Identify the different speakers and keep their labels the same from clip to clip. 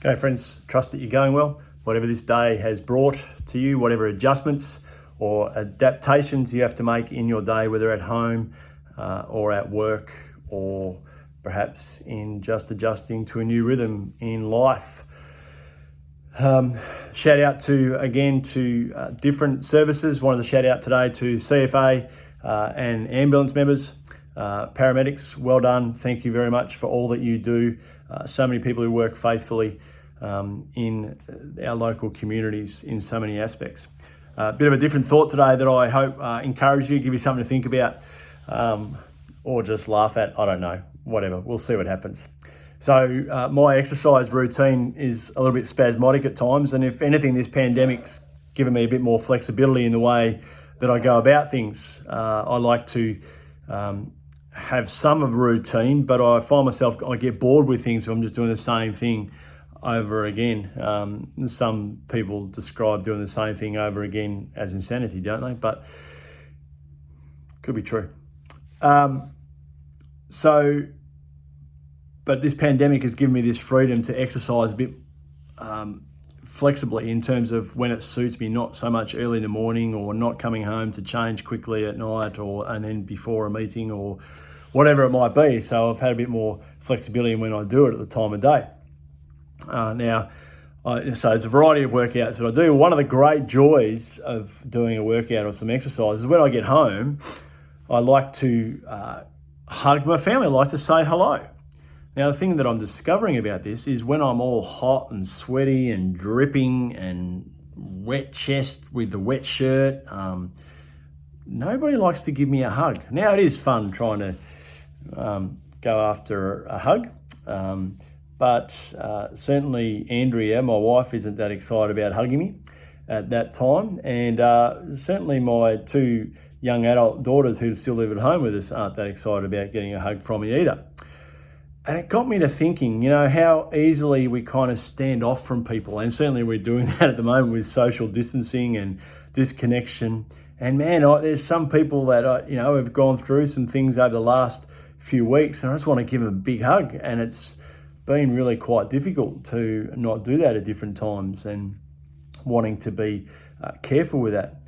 Speaker 1: Okay, friends, trust that you're going well. Whatever this day has brought to you, whatever adjustments or adaptations you have to make in your day, whether at home or at work, or perhaps in just adjusting to a new rhythm in life. Shout out to different services. Wanted to shout out today to CFA and ambulance members, paramedics. Well done. Thank you very much for all that you do. So many people who work faithfully in our local communities in so many aspects. A bit of a different thought today that I hope encourages you, give you something to think about, or just laugh at. I don't know, whatever. We'll see what happens. So my exercise routine is a little bit spasmodic at times, and if anything, this pandemic's given me a bit more flexibility in the way that I go about things. I like to have some of a routine, but I find myself, I get bored with things if I'm just doing the same thing over again. Some people describe doing the same thing over again as insanity, don't they? But could be true. But this pandemic has given me this freedom to exercise a bit flexibly in terms of when it suits me, not so much early in the morning or not coming home to change quickly at night and then before a meeting or whatever it might be. So I've had a bit more flexibility in when I do it at the time of day. So there's a variety of workouts that I do. One of the great joys of doing a workout or some exercise is when I get home, I like to hug my family. I like to say hello. Now, the thing that I'm discovering about this is when I'm all hot and sweaty and dripping and wet chest with the wet shirt, nobody likes to give me a hug. Now, it is fun trying to go after a hug, but certainly Andrea, my wife, isn't that excited about hugging me at that time. And certainly my two young adult daughters who still live at home with us aren't that excited about getting a hug from me either. And it got me to thinking, how easily we kind of stand off from people. And certainly we're doing that at the moment with social distancing and disconnection. And man, there's some people that, have gone through some things over the last few weeks, and I just want to give them a big hug. And it's been really quite difficult to not do that at different times and wanting to be careful with that.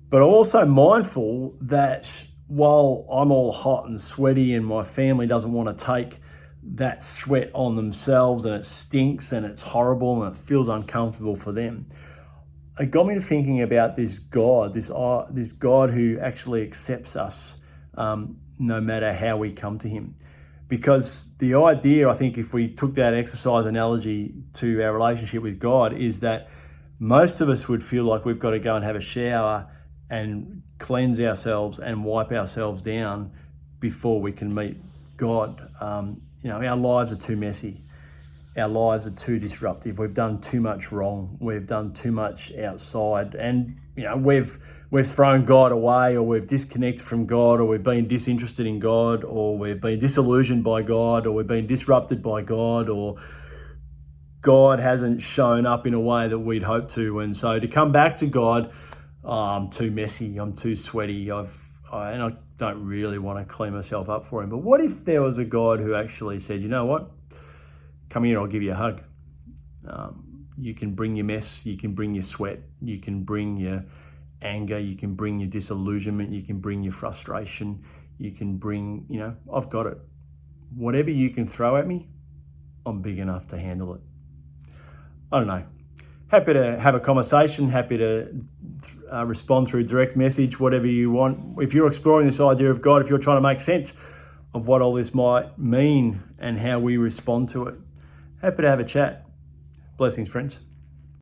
Speaker 1: But I'm also mindful that while I'm all hot and sweaty and my family doesn't want to take that sweat on themselves and it stinks and it's horrible and it feels uncomfortable for them, it got me to thinking about this God, this God who actually accepts us no matter how we come to him. Because the idea, I think, if we took that exercise analogy to our relationship with God, is that most of us would feel like we've got to go and have a shower and cleanse ourselves and wipe ourselves down before we can meet God. Our lives are too messy. Our lives are too disruptive. We've done too much wrong. We've done too much outside, and we've thrown God away, or we've disconnected from God, or we've been disinterested in God, or we've been disillusioned by God, or we've been disrupted by God, or God hasn't shown up in a way that we'd hoped to. And so to come back to God, I'm too messy. I'm too sweaty. And I don't really want to clean myself up for him. But what if there was a God who actually said, you know what? Come here, I'll give you a hug. You can bring your mess, you can bring your sweat, you can bring your anger, you can bring your disillusionment, you can bring your frustration, you can bring, I've got it. Whatever you can throw at me, I'm big enough to handle it. I don't know. Happy to have a conversation, happy to respond through direct message, whatever you want. If you're exploring this idea of God, if you're trying to make sense of what all this might mean and how we respond to it, happy to have a chat. Blessings, friends.